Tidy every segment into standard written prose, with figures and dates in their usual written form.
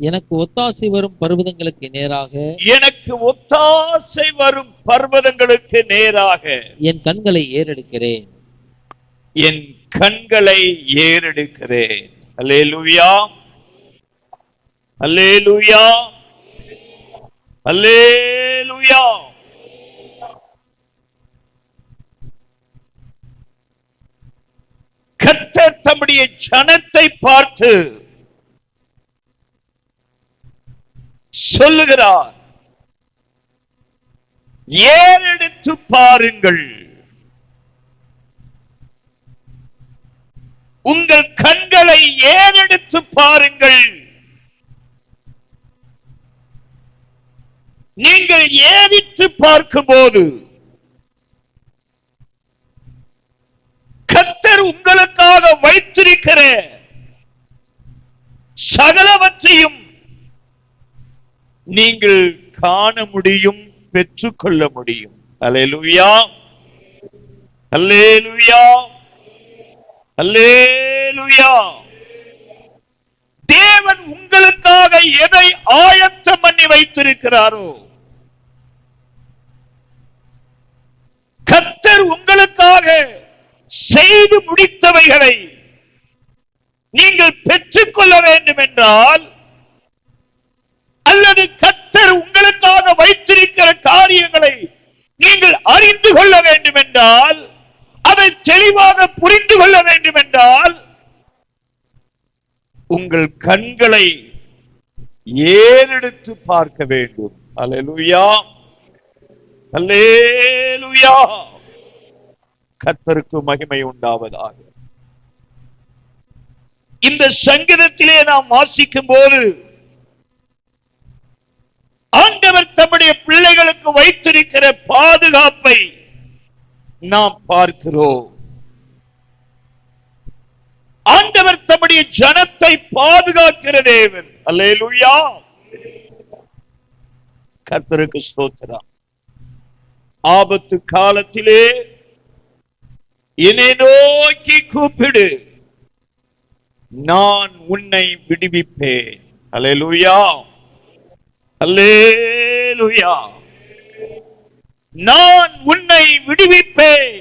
எனக்கு ஒத்தாசை வரும் பர்வதங்களுக்கு நேராக, எனக்கு ஒத்தாசை வரும் பர்வதங்களுக்கு நேராக என் கண்களை ஏறெடுக்கிறேன். என் கண்களை ஏறெடுக்கிறேன். அல்லேலூயா, அல்லேலூயா, அல்லேலூயா. கர்த்தர் தம்முடைய ஜனத்தை பார்த்து சொல்லுகிறார், ஏறெடுத்து பாருங்கள், உங்கள் கண்களை ஏறெடுத்து பாருங்கள். நீங்கள் ஏறிட்டு பார்க்கும்போது கர்த்தர் உங்களுக்காக வைத்திருக்கிற சகலவற்றையும் நீங்கள் காண முடியும், பெற்றுக்கொள்ள முடியும். அல்லேலூயா, அல்லேலூயா, அல்லேலூயா. தேவன் உங்களுக்காக எதை ஆயத்தம் பண்ணி வைத்திருக்கிறாரோ, கர்த்தர் உங்களுக்காக செய்து முடித்தவைகளை நீங்கள் பெற்றுக்கொள்ள வேண்டும் என்றால், அல்லது கர்த்தர் உங்களுக்காக வைத்திருக்கிற காரியங்களை நீங்கள் அறிந்து கொள்ள வேண்டும் என்றால், அதை தெளிவாக புரிந்து கொள்ள வேண்டும் என்றால், உங்கள் கண்களை ஏறெடுத்து பார்க்க வேண்டும். அல்லேலூயா, அல்லேலூயா. கர்த்தருக்கு மகிமை உண்டாவதாக. இந்த சங்கீதத்திலே நாம் வாசிக்கும் போது ஆண்டவர் தம்முடைய பிள்ளைகளுக்கு வைத்திருக்கிற பாதுகாப்பை நாம் பார்க்கிறோம். ஆண்டவர் தம்முடைய ஜனத்தை பாதுகாக்கிற தேவன். அல்லேலூயா, கர்த்தருக்கு ஸ்தோத்திரம். ஆபத்து காலத்திலே என்னை நோக்கி கூப்பிடு, நான் உன்னை விடுவிப்பேன். அல்லேலூயா, அல்லேலூயா. நான் உன்னை விடுவிப்பேன்.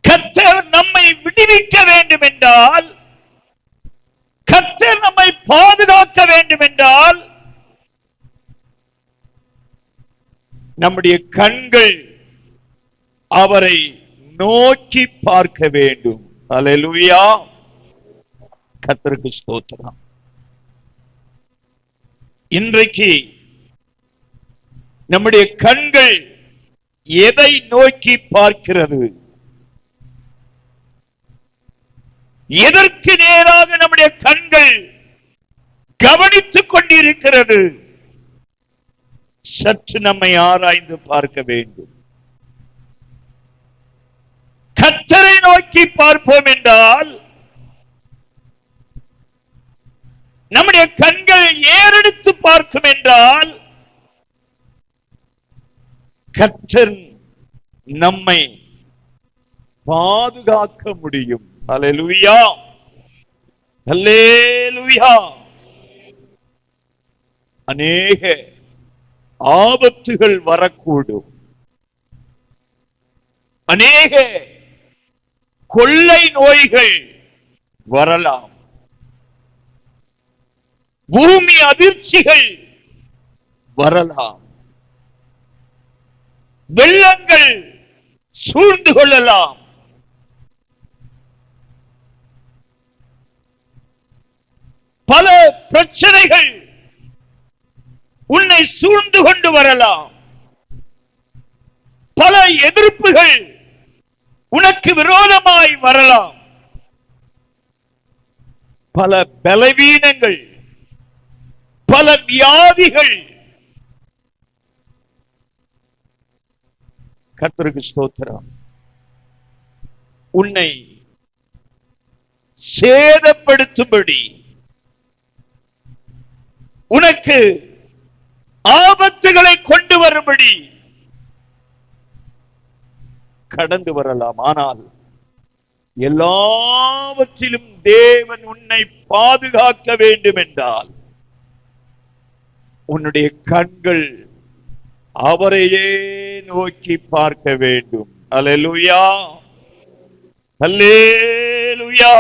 கர்த்தர் நம்மை விடுவிக்க வேண்டும் என்றால், கர்த்தர் நம்மை பாதுகாக்க வேண்டும் என்றால், நம்முடைய கண்கள் அவரை நோக்கி பார்க்க வேண்டும். அல்லேலூயா, கர்த்தருக்கு ஸ்தோத்திரம். இன்றைக்கு நம்முடைய கண்கள் எதை நோக்கி பார்க்கிறது? எதற்கு நேராக நம்முடைய கண்கள் கவனித்துக் கொண்டிருக்கிறது? சற்று நம்மை ஆராய்ந்து பார்க்க வேண்டும். கர்த்தரை நோக்கி பார்ப்போம் என்றால், நம்முடைய கண்கள் ஏறெடுத்து பார்க்கும் என்றால், கர்த்தர் நம்மை பாதுகாக்க முடியும். அல்லேலூயா, அல்லேலூயா. அநேக ஆபத்துகள் வரக்கூடும். அநேக கொள்ளை நோய்கள் வரலாம். பூமி அதிர்ச்சிகள் வரலாம். வெள்ளங்கள் சூழ்ந்து கொள்ளலாம். பல பிரச்சனைகள் உன்னை சூழ்ந்து கொண்டு வரலாம். பல எதிர்ப்புகள் உனக்கு விரோதமாய் வரலாம். பல பலவீனங்கள், பல வியாதிகள். கர்த்தருக்கு ஸ்தோத்திரம். உன்னை சேதப்படுத்தும்படி, உனக்கு ஆபத்துகளை கொண்டு வரும்படி கடந்து வரலாம். ஆனால் எல்லாவற்றிலும் தேவன் உன்னை பாதுகாக்க வேண்டும் என்றால் உன்னுடைய கண்கள் அவரையே நோக்கி பார்க்க வேண்டும். அல்லேலூயா, அல்லேலூயா,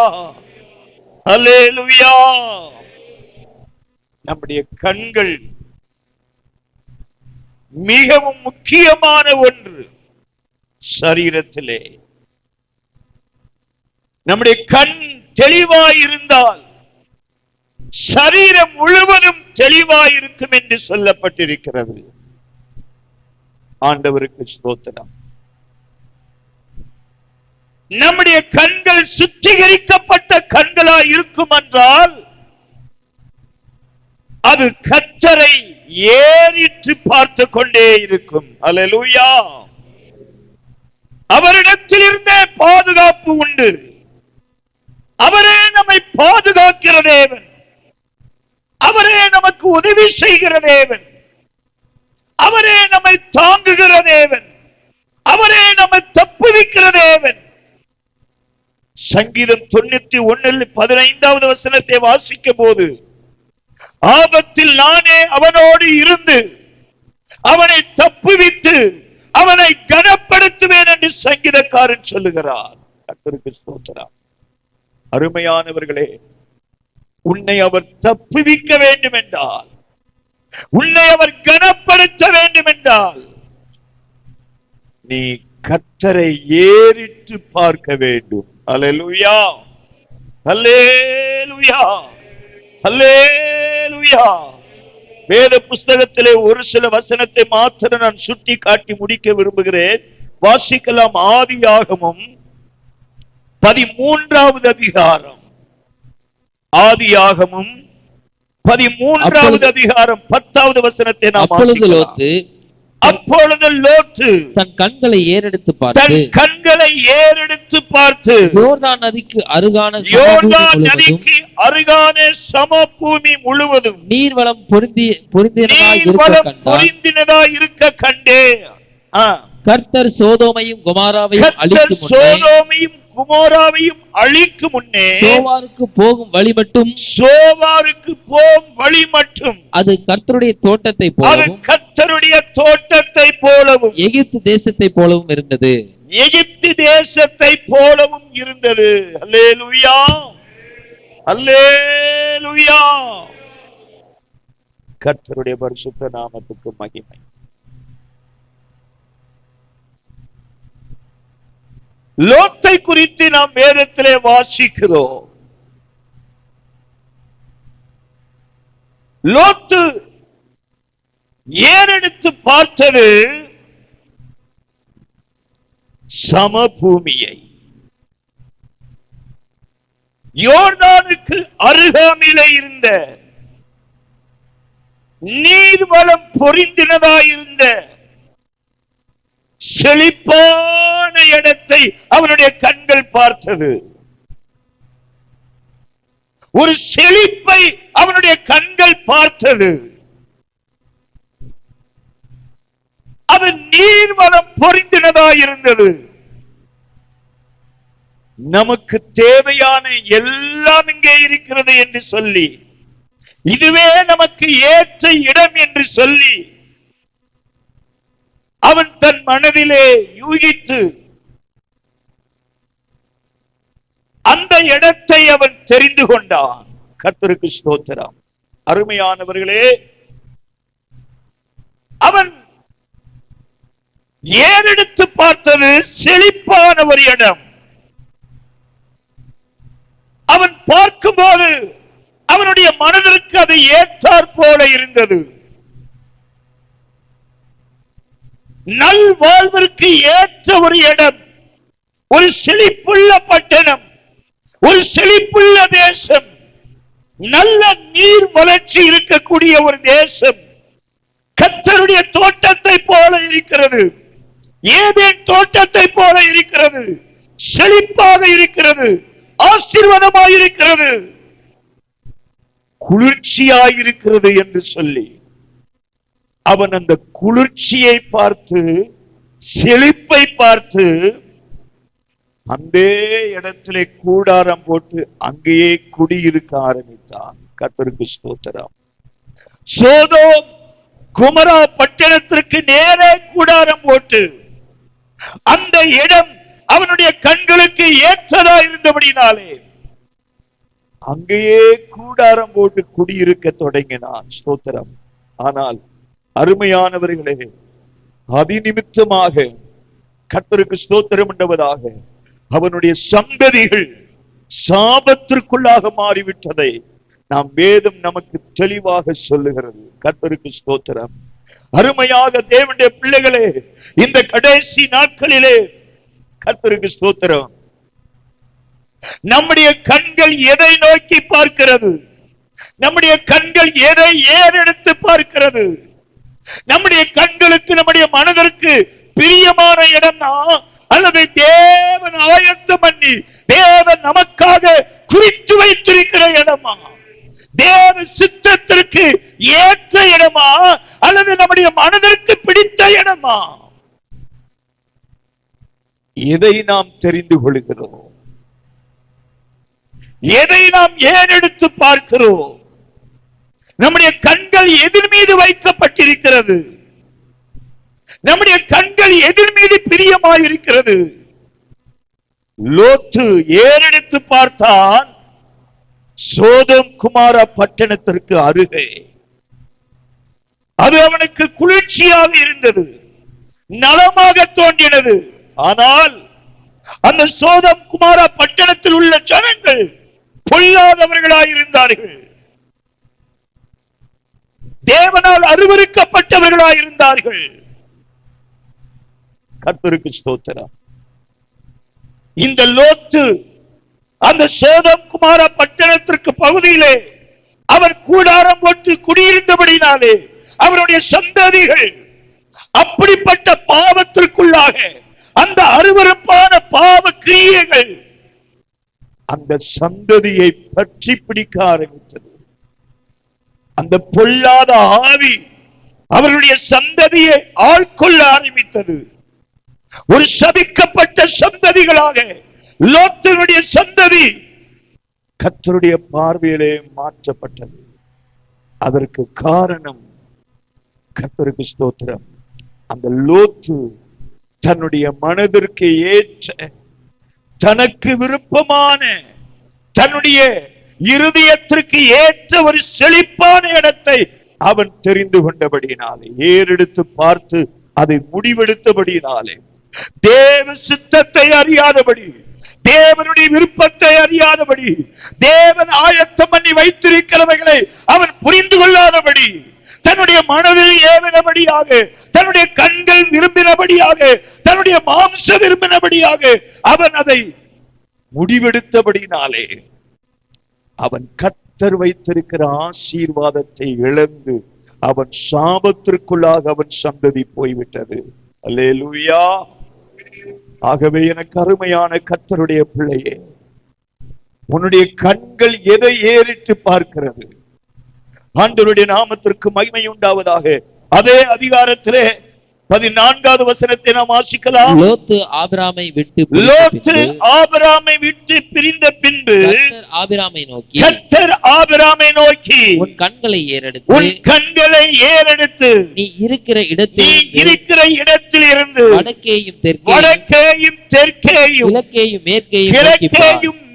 அல்லேலூயா. நம்முடைய கண்கள் மிகவும் முக்கியமான ஒன்று. சரீரத்திலே நம்முடைய கண் தெளிவாயிருந்தால் சரீரம் முழுவதும் தெளிவாயிருக்கும் என்று சொல்லப்பட்டிருக்கிறது. ஆண்டவருக்கு ஸ்தோத்திரம். நம்முடைய கண்கள் சுத்திகரிக்கப்பட்ட கண்களாய் இருக்கும் என்றால் அது கர்த்தரை ஏறிட்டு பார்த்து கொண்டே இருக்கும். அல்லேலூயா. அவரிடத்தில் இருந்தே பாதுகாப்பு உண்டு. அவரே நம்மை பாதுகாக்கிற தேவன். அவரே நமக்கு உதவி செய்கிற தேவன். அவரே நம்மை தாங்குகிற தேவன். அவரே நம்மை தப்புவிக்கிற தேவன். சங்கீதம் 91:15 வசனத்தை வாசிக்கும் போது, ஆபத்தில் நானே அவனோடு இருந்து அவனை தப்புவித்து அவனை கனப்படுத்துவேன் என்று சங்கீதக்காரன் சொல்லுகிறார். கர்த்தருக்கு ஸ்தோத்திரம். அருமையானவர்களே, உன்னை அவர் தப்புவிக்க வேண்டும் என்றால், உன்னை அவர் கனப்படுத்த வேண்டும் என்றால், நீ கர்த்தரை ஏறிட்டு பார்க்க வேண்டும். அல்லேலூயா, அல்லேலூயா, அல்லேலூயா. வேத புஸ்தகத்திலே ஒரு சில வசனத்தை மாத்திரம் நான் சுட்டி காட்டி முடிக்க விரும்புகிறேன். வாசிக்கலாம். ஆதியாகமம் 13வது அதிகாரம். ஆதியாகமம் 13வது அதிகாரம் 10வது வசனத்தை நாம் வாசிக்கலாம். அப்பொழுது லோத்து தன் கண்களை ஏறெடுத்து பார்த்து யோர்தான் நதிக்கு அருகான சமபூமி முழுவதும் நீர்வளம் பொருந்தினதாய் இருக்க கண்டே. கர்த்தர் சோதோமையும் கொமோராவையும் அழிக்கும் முன்னே சோவாருக்கு போகும் வழி மட்டும் அது கர்த்தருடைய தோட்டத்தை போலவும் எகிப்து தேசத்தை போலவும் இருந்தது. அல்லேலூயா, அல்லேலூயா. கர்த்தருடைய பரிசுத்த நாமத்துக்கு மகிமை. லோத்தை குறித்து நாம் வேதத்திலே வாசிக்கிறோம். லோத்து ஏறெடுத்து பார்த்தது சமபூமியை. யோர்தானுக்கு அருகாமையிலே இருந்த நீர்வளம் பொருந்தினதாயிருந்த செழிப்பான இடத்தை அவனுடைய கண்கள் பார்த்தது. ஒரு செழிப்பை அவனுடைய கண்கள் பார்த்தது. அது நீர்வளம் பொருந்தினதாயிருந்தது. நமக்கு தேவையான எல்லாம் இங்கே இருக்கிறது என்று சொல்லி, இதுவே நமக்கு ஏற்ற இடம் என்று சொல்லி அவன் தன் மனதிலே யூகித்து அந்த இடத்தை அவன் தெரிந்து கொண்டான். கர்த்தருக்கு ஸ்தோத்திரம். அருமையானவர்களே, அவன் ஏறெடுத்து பார்த்தது செழிப்பான ஒரு இடம். அவன் பார்க்கும்போது அவனுடைய மனதிற்கு அது ஏற்றாற் போல இருந்தது. நல் வாழ்விற்கு ஏற்ற ஒரு இடம், ஒரு செழிப்புள்ள பட்டணம், ஒரு செழிப்புள்ள தேசம், நல்ல நீர் வளர்ச்சி இருக்கக்கூடிய ஒரு தேசம். கர்த்தருடைய தோட்டத்தை போல இருக்கிறது. ஏதேன் தோட்டத்தை போல இருக்கிறது. செழிப்பாக இருக்கிறது. ஆசீர்வாதமாக இருக்கிறது. குளிர்ச்சியாயிருக்கிறது என்று சொல்லி அவன் அந்த குளிர்ச்சியை பார்த்து, செழிப்பை பார்த்து, அந்த இடத்திலே கூடாரம் போட்டு அங்கேயே குடியிருக்க ஆரம்பித்தான். கர்த்தருக்கு ஸ்தோத்திரம். சோதோம் குமரா பட்டணத்திற்கு நேரே கூடாரம் போட்டு அந்த இடம் அவனுடைய கண்களுக்கு ஏற்றதா இருந்தபடினாலே அங்கேயே கூடாரம் போட்டு குடியிருக்க தொடங்கினான். ஸ்தோத்திரம். ஆனால் அருமையானவர்களே, அதிநிமித்தமாக கர்த்தருக்கு ஸ்தோத்திரம் என்பதாக அவனுடைய சந்ததிகள் சாபத்திற்குள்ளாக மாறிவிட்டதை நாம் வேதம் நமக்கு தெளிவாக சொல்லுகிறது. கர்த்தருக்கு ஸ்தோத்திரம். அருமையாக தேவனுடைய பிள்ளைகளே, இந்த கடைசி நாட்களிலே கர்த்தருக்கு ஸ்தோத்திரம், நம்முடைய கண்கள் எதை நோக்கி பார்க்கிறது? நம்முடைய கண்கள் எதை ஏறெடுத்து பார்க்கிறது? நம்முடைய கண்களுக்கு நம்முடைய மனதிற்கு பிரியமான இடம்னா, அல்லது தேவன் ஆயத்தம் பண்ணி தேவன் நமக்காக குறித்து வைத்திருக்கிற இடமா? தேவ சித்தத்திற்கு ஏற்ற இடமா, அல்லது நம்முடைய மனதிற்கு பிடித்த இடமா? எதை நாம் தெரிந்து கொள்கிறோம்? எதை நாம் ஏறெடுத்து பார்க்கிறோம்? நம்முடைய கண்கள் எதிர் மீது வைக்கப்பட்டிருக்கிறது? நம்முடைய கண்கள் எதிர் மீது பிரியமாயிருக்கிறது? லோத்து ஏறெடுத்து பார்த்தான் சோதோம் குமாரா பட்டணத்திற்கு அருகே. அது அவனுக்கு குளிர்ச்சியாக இருந்தது, நலமாக தோன்றினது. ஆனால் அந்த சோதோம் குமாரா பட்டணத்தில் உள்ள ஜனங்கள் பொல்லாதவர்களாயிருந்தார்கள், தேவனால் அருவருக்கப்பட்டவர்களாயிருந்தார்கள். கர்த்தருக்கு ஸ்தோத்திரம். இந்த லோத்து அந்த சோதோம் குமாரா பட்டணத்திற்கு பகுதியிலே அவர் கூடாரம் போட்டு குடியிருந்தபடினாலே அவருடைய சந்ததிகள் அப்படிப்பட்ட பாவத்திற்குள்ளாக, அந்த அருவருப்பான பாவ கிரியைகள் அந்த சந்ததியை பற்றி பிடிக்க ஆரம்பித்தது. அந்த பொல்லாத ஆவி அவர்களுடைய சந்ததியை ஆட்கொள்ள ஆரம்பித்தது. ஒரு சபிக்கப்பட்ட சந்ததிகளாக லோத்தினுடைய சந்ததி கர்த்தருடைய பார்வையிலே மாற்றப்பட்டது. அதற்கு காரணம், கர்த்தருக்கு ஸ்தோத்திரம், அந்த லோத்து தன்னுடைய மனதிற்கு ஏற்ற, தனக்கு விருப்பமான, தன்னுடைய இருதயத்திற்கு ஏற்ற ஒரு செழிப்பான இடத்தை அவன் தெரிந்து கொண்டபடியினாலே, ஏறெடுத்து பார்த்து அதை முடிவெடுத்தபடியினாலே, தேவ சித்தத்தை அறியாதபடி, தேவனுடைய விருப்பத்தை அறியாதபடி, தேவன் ஆயத்தம் பண்ணி வைத்திருக்கிறவைகளை அவன் புரிந்து கொள்ளாதபடி, தன்னுடைய மனதில் ஏவினபடியாக, தன்னுடைய கண்கள் விரும்பினபடியாக, தன்னுடைய மாம்சம் விரும்பினபடியாக அவன் அதை முடிவெடுத்தபடினாலே அவன் கர்த்தர் வைத்திருக்கிற ஆசீர்வாதத்தை இழந்து அவன் சாபத்திற்குள்ளாக அவன் சந்ததி போய்விட்டது. அல்லேலூயா. ஆகவே எனக்கு அருமையான கர்த்தருடைய பிள்ளையே, உன்னுடைய கண்கள் எதை ஏறிட்டு பார்க்கிறது? ஆண்டவருடைய நாமத்திற்கு மகிமை உண்டாவதாக. அதே அதிகாரத்திலே 14வது வசனத்தை நாம் வாசிக்கலாம். லோத்து ஆபிராமை விட்டு பிரிந்த பின்பு கர்த்தர் ஆபிராமை நோக்கி உன் கண்களை ஏறெடுத்து நீ இருக்கிற இடத்தில் இருந்து வடக்கேயும் தெற்கேயும் கிழக்கேயும்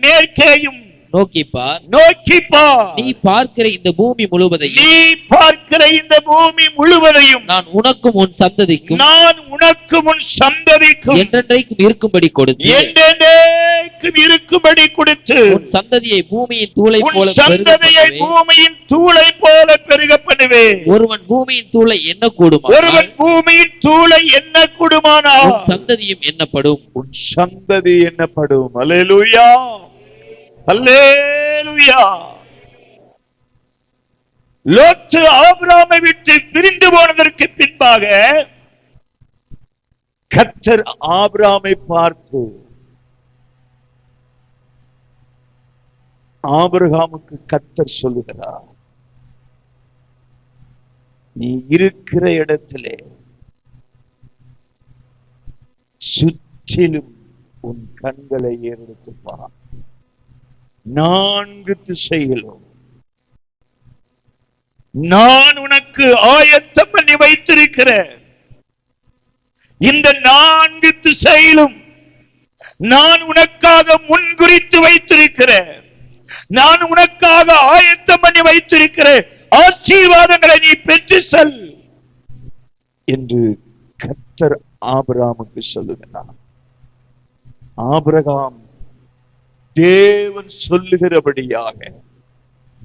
மேற்கேயும் நோக்கி பார். நீ பார்க்கிற இந்த பூமி முழுவதையும் நான் உனக்கும் உன் சந்ததிக்கும் என்றென்றைக்கும் இருக்கும்படி கொடுத்து உன் சந்ததியை பூமியின் தூளை போல பெருக பண்ணுவேன். ஒருவன் பூமியின் தூளை எண்ணக்கூடுமானால் உன் சந்ததியும் எண்ணப்படும். அல்லேலூயா, அல்லேலூயா. லோத்து ஆபிரகாமை விட்டு பிரிந்து போனதற்கு பின்பாக கர்த்தர் ஆபிரகாமை பார்த்து ஆபிரகாமுக்கு கர்த்தர் சொல்லுகிறார், நீ இருக்கிற இடத்திலே சுற்றிலும் உன் கண்களை ஏறெடுத்து பார். 4 திசைகளும் நான் உனக்கு ஆயத்தம் பண்ணி வைத்திருக்கிற இந்த 4 திசையிலும் நான் உனக்காக முன்குறித்து வைத்திருக்கிற, நான் உனக்காக ஆயத்தம் பண்ணி வைத்திருக்கிற ஆசீர்வாதங்களை நீ பெற்று செல் என்று கர்த்தர் ஆபிரகாமுக்கு சொல்லுகிறார். ஆபிரகாம் தேவன் சொல்லுகிறபடியாக,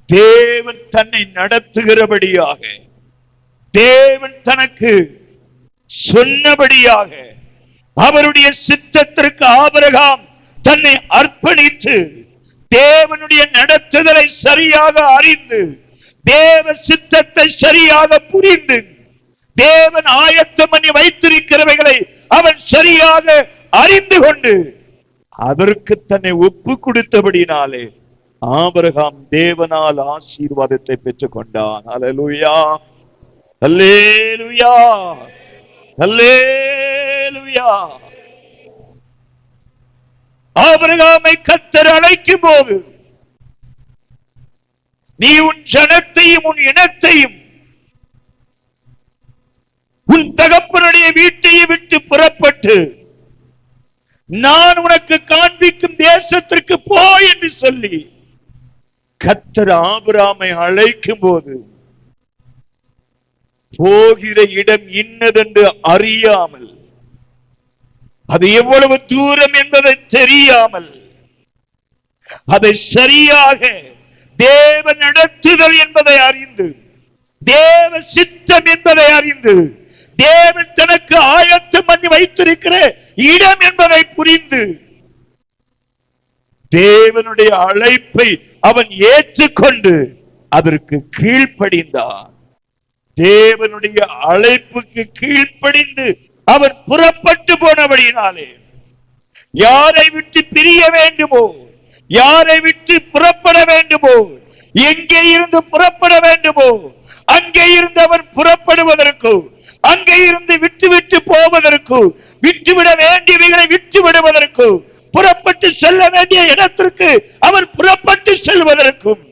தேவன் தன்னை நடத்துகிறபடியாக, தேவன் தனக்கு சொன்னபடியாக அவருடைய சித்தத்திற்கு ஆபிரகாம் தன்னை அர்ப்பணித்து தேவனுடைய நடத்துதலை சரியாக அறிந்து, தேவ சித்தத்தை சரியாக புரிந்து, தேவன் ஆயத்தம் பண்ணி வைத்திருக்கிறவைகளை அவன் சரியாக அறிந்து கொண்டு அதற்கு தன்னை ஒப்பு கொடுத்தபடினாலே ஆபிரகாம் தேவனால் ஆசீர்வாதத்தை பெற்றுக் கொண்டான். அல்லேலூயா, அல்லேலூயா, அல்லேலூயா. ஆபிரகாமை கர்த்தர் அழைக்கும் போது நீ உன் ஜனத்தையும் உன் இனத்தையும் உன் தகப்பனுடைய வீட்டையை விட்டு புறப்பட்டு நான் உனக்கு காண்பிக்கும் தேசத்திற்கு போ என்று சொல்லி கர்த்தர் ஆபிரகாமை அழைக்கும் போது போகிற இடம் இன்னதென்று அறியாமல், அது எவ்வளவு தூரம் என்பதை தெரியாமல், அதை சரியாக தேவ நடத்துதல் என்பதை அறிந்து, தேவ சித்தம் என்பதை அறிந்து, தேவன் தனக்கு ஆயத்தம் பண்ணி வைத்திருக்கிற இடம் என்பதை புரிந்து தேவனுடைய அழைப்பை அவன் ஏற்றுக்கொண்டு அதற்கு கீழ்ப்படிந்தான். தேவனுடைய அழைப்புக்கு கீழ்ப்படிந்து அவன் புறப்பட்டு போனபடியினாலே யாரை விட்டு பிரிய வேண்டுமோ, யாரை விட்டு புறப்பட வேண்டுமோ, எங்கே இருந்து புறப்பட வேண்டுமோ அங்கே இருந்து அவன் புறப்படுவதற்கு, அங்கே இருந்து விட்டு போவதற்கு, விட்டுவிட வேண்டியவைகளை விட்டு விடுவதற்கு, புறப்பட்டு செல்ல வேண்டிய இடத்திற்கு அவன் புறப்பட்டு செல்வதற்கும்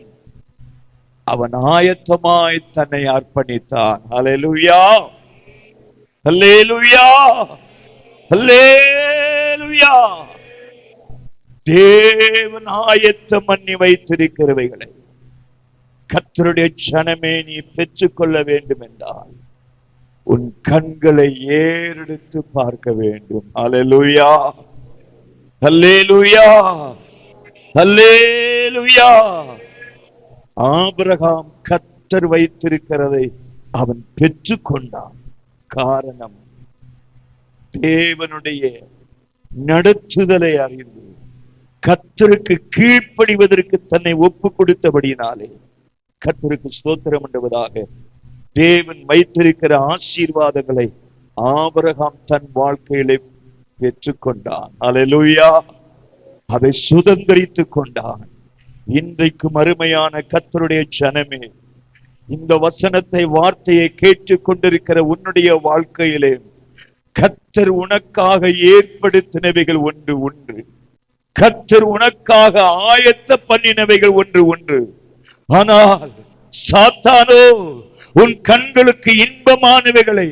அவன் ஆயத்தமாய் தன்னை அர்ப்பணித்தான். அல்லேலூயா, அல்லேலூயா, அல்லேலூயா. தேவன் ஆயத்தம் பண்ணி வைத்திருக்கிறவைகளை கர்த்தருடைய ஜனமே நீ பெற்றுக்கொள்ள வேண்டும் என்றால் உன் கண்களை ஏறெடுத்து பார்க்க வேண்டும். அல்லேலூயா, அல்லேலூயா, அல்லேலூயா. ஆபிரகாம் கர்த்தர் வைத்திருக்கிறதை அவன் பெற்றுக்கொண்டான். காரணம் தேவனுடைய நடத்துதலை அறிந்து கர்த்தருக்கு கீழ்ப்படிவதற்கு தன்னை ஒப்பு கொடுத்தபடினாலே. கர்த்தருக்கு ஸ்தோத்திரம் பண்ணுவதாக. தேவன் வைத்திருக்கிற ஆசீர்வாதங்களை ஆபிரகாம் தன் வாழ்க்கையிலே பெற்றுக்கொண்டான். அல்லேலூயா, அதை சுதந்திரித்துக் கொண்டான். இன்றைக்கும் அருமையான கர்த்தருடைய ஜனமே, இந்த வசனத்தை வார்த்தையை கேட்டுக் கொண்டிருக்கிற உன்னுடைய வாழ்க்கையிலே கர்த்தர் உனக்காக ஏற்படுத்தினவைகள் ஒன்று. கர்த்தர் உனக்காக ஆயத்த பண்ணினவைகள் ஒன்று. ஆனால் சாத்தானோ உன் கண்களுக்கு இன்பமானவைகளை,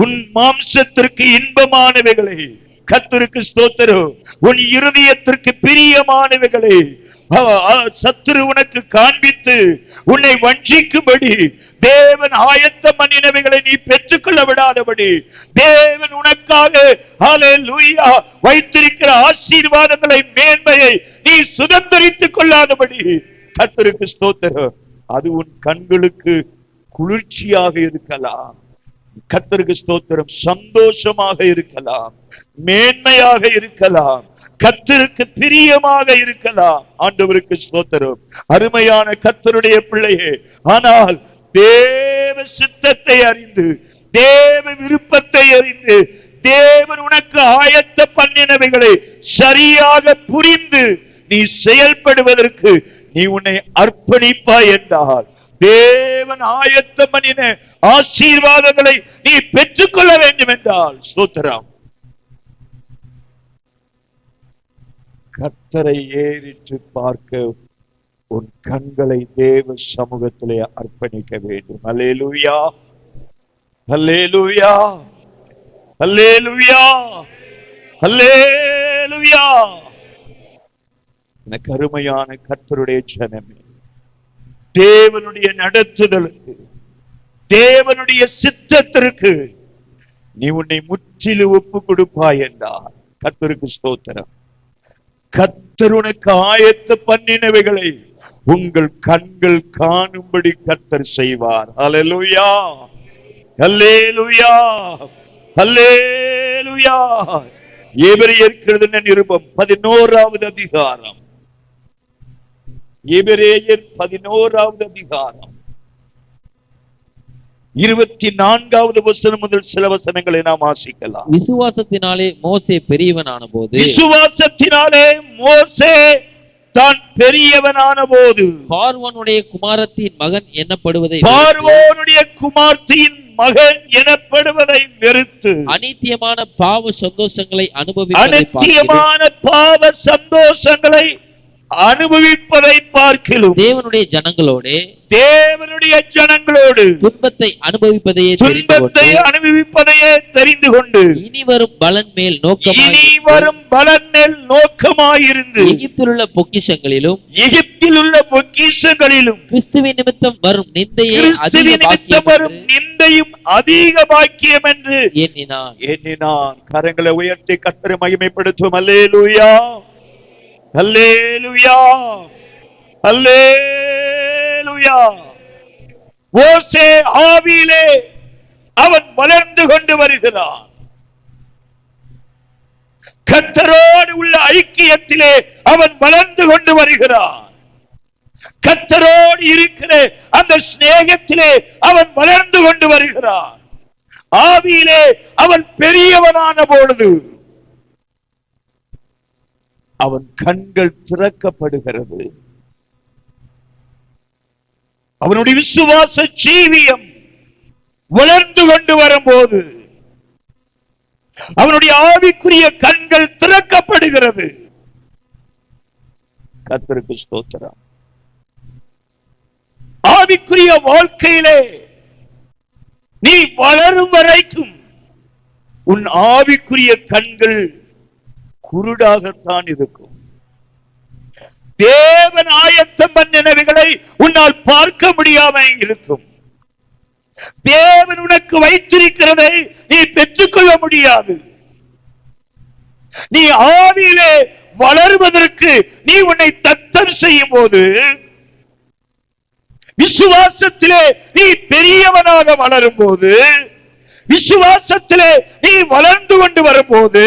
உன் மாம்சத்திற்கு இன்பமானவைகளை, கர்த்தருக்கு ஸ்தோத்திரம், உன் இருதயத்திற்கு பிரியமானவைகளை சத்துரு உனக்கு காண்பித்து உன்னை வஞ்சிக்கும்படி தேவன் ஆயத்தம் பண்ணினவைகளை நீ பெற்றுக்கொள்ள விடாதபடி தேவன் உனக்காக ஹல்லேலூயா வைத்திருக்கிற ஆசீர்வாதங்களை, மேன்மையை நீ சுதந்திரித்துக் கொள்ளாதபடி கர்த்தருக்கு ஸ்தோத்திரம். அது உன் கண்களுக்கு குளிர்ச்சியாக இருக்கலாம், கர்த்தருக்கு ஸ்தோத்திரம், சந்தோஷமாக இருக்கலாம், மேன்மையாக இருக்கலாம், கர்த்தருக்கு பிரியமாக இருக்கலாம். ஆண்டவருக்கு ஸ்தோத்திரம். அருமையான கர்த்தருடைய பிள்ளையே, ஆனால் தேவ சித்தத்தை அறிந்து, தேவ விருப்பத்தை அறிந்து, தேவன் உனக்கு ஆயத்த பண்ணினவைகளை சரியாக புரிந்து நீ செயல்படுவதற்கு நீ உன்னை அர்ப்பணிப்பாய் என்றால் தேவன் ஆயத்தம் பண்ணின ஆசீர்வாதங்களை நீ பெற்றுக்கொள்ள வேண்டும் என்றால் ஸ்தோத்திரம். கர்த்தரை ஏறிட்டு பார்க்க உன் கண்களை தேவ சமூகத்திலே அர்ப்பணிக்க வேண்டும். அல்லேலூயா, அல்லேலூயா, அல்லேலூயா, அல்லேலூயா. எனக்கு அருமையான கர்த்தருடைய ஜனமே, தேவனுடைய நடத்துதலுக்கு, தேவனுடைய சித்தத்திற்கு நீ உன்னை முற்றிலும் ஒப்பு கொடுப்பாய் என்றார். கர்த்தருக்கு ஸ்தோத்திரம். கர்த்தர் உனக்கு ஆயத்த பண்ணினவைகளை உங்கள் கண்கள் காணும்படி கர்த்தர் செய்வார். அல்லேலூயா, அல்லேலூயா, அல்லேலூயா. எபிரேயர் நிருபம் 11வது அதிகாரம், எபிரேயர் 11வது அதிகாரம் 24வது வசனம் முதல் சில வசனங்களை நாம் வாசிக்கலாம். விசுவாசத்தினாலே மோசே பெரியவனான போது, விசுவாசத்தினாலே மோசே தான் பெரியவனான போது, பார்வோனுடைய குமாரத்தின் மகன் எண்ணப்படுவதை வெறுத்து அநித்தியமான பாவ சந்தோஷங்களை அனுபவிப்பதை பார்க்கிலும் தேவனுடைய ஜனங்களோடு துன்பத்தை அனுபவிப்பதையே தெரிந்து கொண்டு இனி வரும் பலன் மேல் நோக்கமாயிருந்து எகிப்தில் உள்ள பொக்கிஷங்களிலும் கிறிஸ்துவின் நிமித்தம் வரும் நிந்தையும் அதிக பாக்கியம் என்று எண்ணினான். கரங்களை உயர்த்தி கர்த்தரை மகிமைப்படுத்தும். அல்லேலூயா, அல்லேலூயா, அல்லேலூயா. மோசே ஆவியிலே அவன் வளர்ந்து கொண்டு வருகிறான். கர்த்தரோடு உள்ள ஐக்கியத்திலே அவன் வளர்ந்து கொண்டு வருகிறான். கர்த்தரோடு இருக்கிற அந்த சிநேகத்திலே அவன் வளர்ந்து கொண்டு வருகிறான். ஆவியிலே அவன் பெரியவனான பொழுது அவன் கண்கள் திறக்கப்படுகிறது. அவனுடைய விசுவாச ஜீவியம் வளர்ந்து கொண்டு வரும்போது அவனுடைய ஆவிக்குரிய கண்கள் திறக்கப்படுகிறது. கர்த்தருக்கு ஸ்தோத்திரம். ஆவிக்குரிய வாழ்க்கையிலே நீ வளரும் வரைக்கும் உன் ஆவிக்குரிய கண்கள் குருடாகத்தான் இருக்கும். தேவன் ஆயத்தம் பண்ணினவைகளை உன்னால் பார்க்க முடியாமல் இருக்கும். தேவன் உனக்கு வைத்திருக்கிறதை நீ பெற்றுக்கொள்ள முடியாது. நீ ஆவியிலே வளருவதற்கு நீ உன்னை தத்தம் செய்யும் போது, விசுவாசத்திலே நீ பெரியவனாக வளரும் போது, விசுவாசத்திலே நீ வளர்ந்து கொண்டு வரும்போது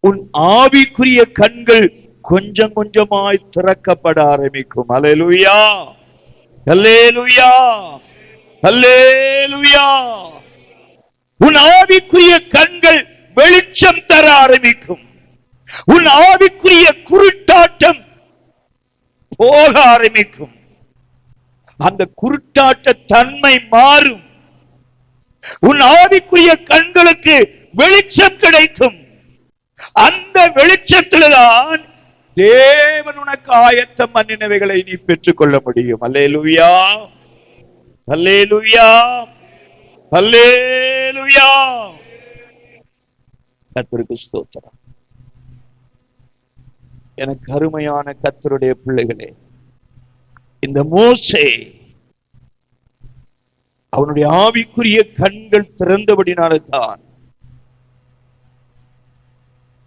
உன் ஆவிக்குரிய கண்கள் கொஞ்சம் கொஞ்சமாய் திறக்கப்பட ஆரம்பிக்கும். அல்லேலூயா, அல்லேலூயா, அல்லேலூயா. உன் ஆவிக்குரிய கண்கள் வெளிச்சம் தர ஆரம்பிக்கும். உன் ஆவிக்குரிய குருட்டாட்டம் போக ஆரம்பிக்கும். அந்த குருட்டாட்ட தன்மை மாறும். உன் ஆவிக்குரிய கண்களுக்கு வெளிச்சம் கிடைக்கும். அந்த வெளிச்சத்தில்தான் தேவன் உனக்கு ஆயத்தம் பண்ணினவைகளை நீ பெற்றுக் கொள்ள முடியும். அல்லேலூயா, அல்லேலூயா, அல்லேலூயா. கர்த்தருக்கு ஸ்தோத்திரம். எனக்கு அருமையான கர்த்தருடைய பிள்ளைகளே, இந்த மோசே அவனுடைய ஆவிக்குரிய கண்கள் திறந்தபடினால்தான்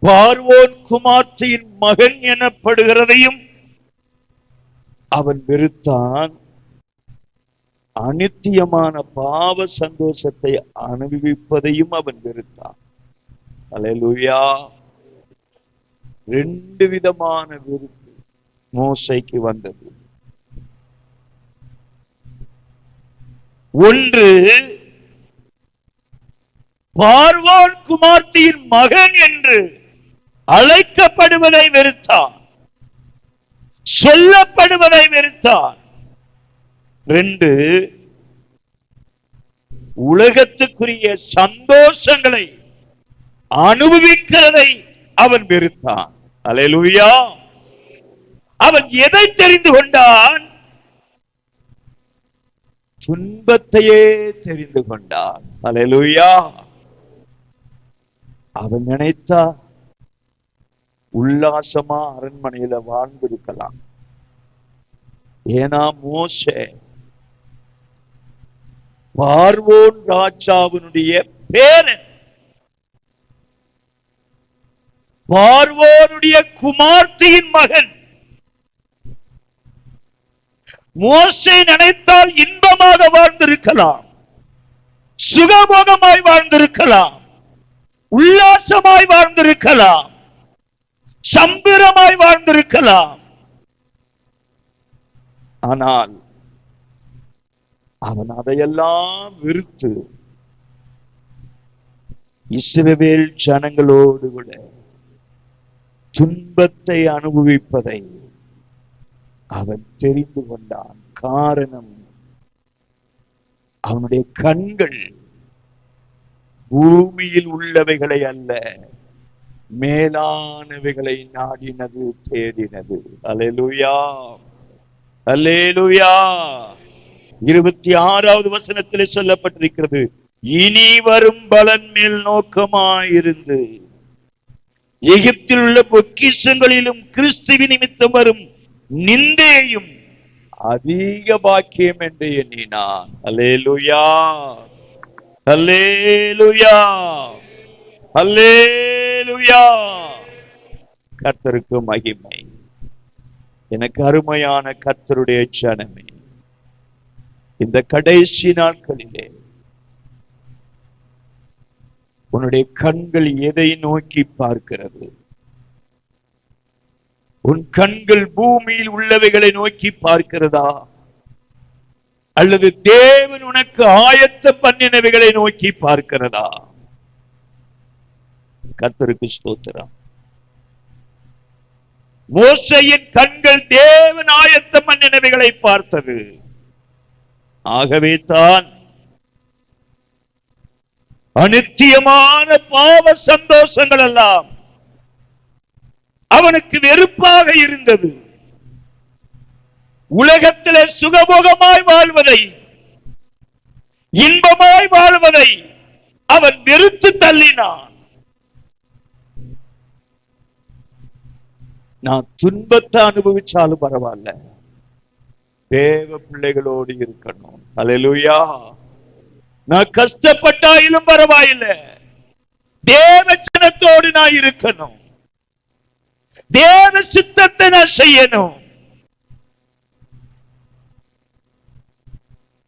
பார்வோன் குமார்த்தியின் மகன் எனப்படுகிறதையும் அவன் வெறுத்தான். அநித்தியமான பாவ சந்தோஷத்தை அனுபவிப்பதையும் அவன் வெறுத்தான். அல்லேலூயா. 2 விதமான வெறுப்பு மோசேக்கு வந்தது. ஒன்று, பார்வோன் குமார்த்தியின் மகன் என்று அழைக்கப்படுவதை வெறுத்தான், சொல்லப்படுவதை வெறுத்தான். 2, உலகத்துக்குரிய சந்தோஷங்களை அனுபவிக்கிறதை அவன் வெறுத்தான். அல்லேலூயா. அவன் எதை தெரிந்து கொண்டான்? துன்பத்தையே தெரிந்து கொண்டான். அல்லேலூயா. அவன் நினைத்தா உல்லாசமா அரண்மனையில வாழ்ந்திருக்கலாம். ஏன்னா மோசே பார்வோன் ராஜாவினுடைய பேரன், பார்வோனுடைய குமார்த்தியின் மகன். மோசே நினைத்தால் இன்பமாக வாழ்ந்திருக்கலாம், சுகபோகமாய் வாழ்ந்திருக்கலாம், உல்லாசமாய் வாழ்ந்திருக்கலாம், சம்பிரமாய் வாழ்ந்திருக்கலாம். ஆனால் அவன் அதையெல்லாம் வெறுத்து இஸ்ரவேல் ஜனங்களோடு கூட துன்பத்தை அனுபவிப்பதை அவன் தெரிந்து கொண்டான். காரணம், அவனுடைய கண்கள் பூமியில் உள்ளவைகளை அல்ல, மேலானவைகளை நாடினது, தேடினது. அல்லேலூயா, அல்லேலூயா. 26வது வசனத்திலே சொல்லப்பட்டிருக்கிறது, இனி வரும் பலன் மேல் நோக்கமாயிருந்து எகிப்தில் உள்ள பொக்கிஷங்களிலும் கிறிஸ்துவின் நிமித்தம் வரும் நிந்தையையும் அதிக பாக்கியம் என்று எண்ணினான். அல்லேலூயா, அல்லேலூயா, அல்லேலூயா. கர்த்தருக்கு மகிமை. எனக்கு அருமையான கர்த்தருடைய ஜனமே, இந்த கடைசி நாட்களிலே உன்னுடைய கண்கள் எதை நோக்கி பார்க்கிறது? உன் கண்கள் பூமியில் உள்ளவைகளை நோக்கி பார்க்கிறதா, அல்லது தேவன் உனக்கு ஆயத்த பண்ணினவைகளை நோக்கி பார்க்கிறதா? கர்த்தருக்கு ஸ்தோத்திரம். மோசேயின் கண்கள் தேவன் ஆயத்தம் பண்ணினவைகளை பார்த்தது. ஆகவே தான் அநித்தியமான பாவ சந்தோஷங்கள் எல்லாம் அவனுக்கு வெறுப்பாக இருந்தது. உலகத்திலே சுகபோகமாய் வாழ்வதை, இன்பமாய் வாழ்வதை அவன் வெறுத்து தள்ளினான். நான் துன்பத்தை அனுபவிச்சாலும் பரவாயில்ல, தேவ பிள்ளைகளோடு இருக்கணும். அல்லேலூயா. நான் கஷ்டப்பட்டாயிலும் பரவாயில்லை, தேவ ஜனத்தோடு நான் இருக்கணும், தேவ சித்தத்தை நான் செய்யணும்.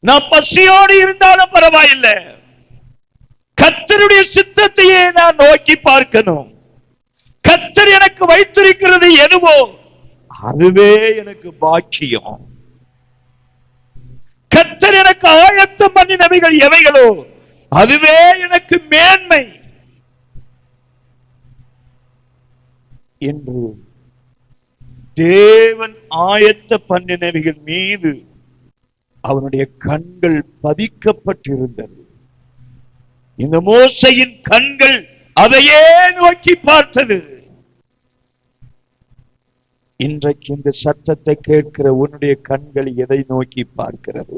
நான் பசியோடு இருந்தாலும் பரவாயில்லை, கர்த்தருடைய சித்தத்தையே நான் நோக்கி பார்க்கணும். கர்த்தர் எனக்கு வைத்திருக்கிறது எதுவோ அதுவே எனக்கு பாக்கியம். கர்த்தர் எனக்கு ஆயத்தம் பண்ணினவைகள் எவைகளோ அதுவே எனக்கு மேன்மை என்று தேவன் ஆயத்த பண்ணினவைகள் மீது அவனுடைய கண்கள் பதிக்கப்பட்டிருந்தது. இந்த மோசையின் கண்கள் அதையே நோக்கி பார்த்தது. இன்றைக்கு இந்த சத்தத்தை கேட்கிற உன்னுடைய கண்கள் எதை நோக்கி பார்க்கிறது?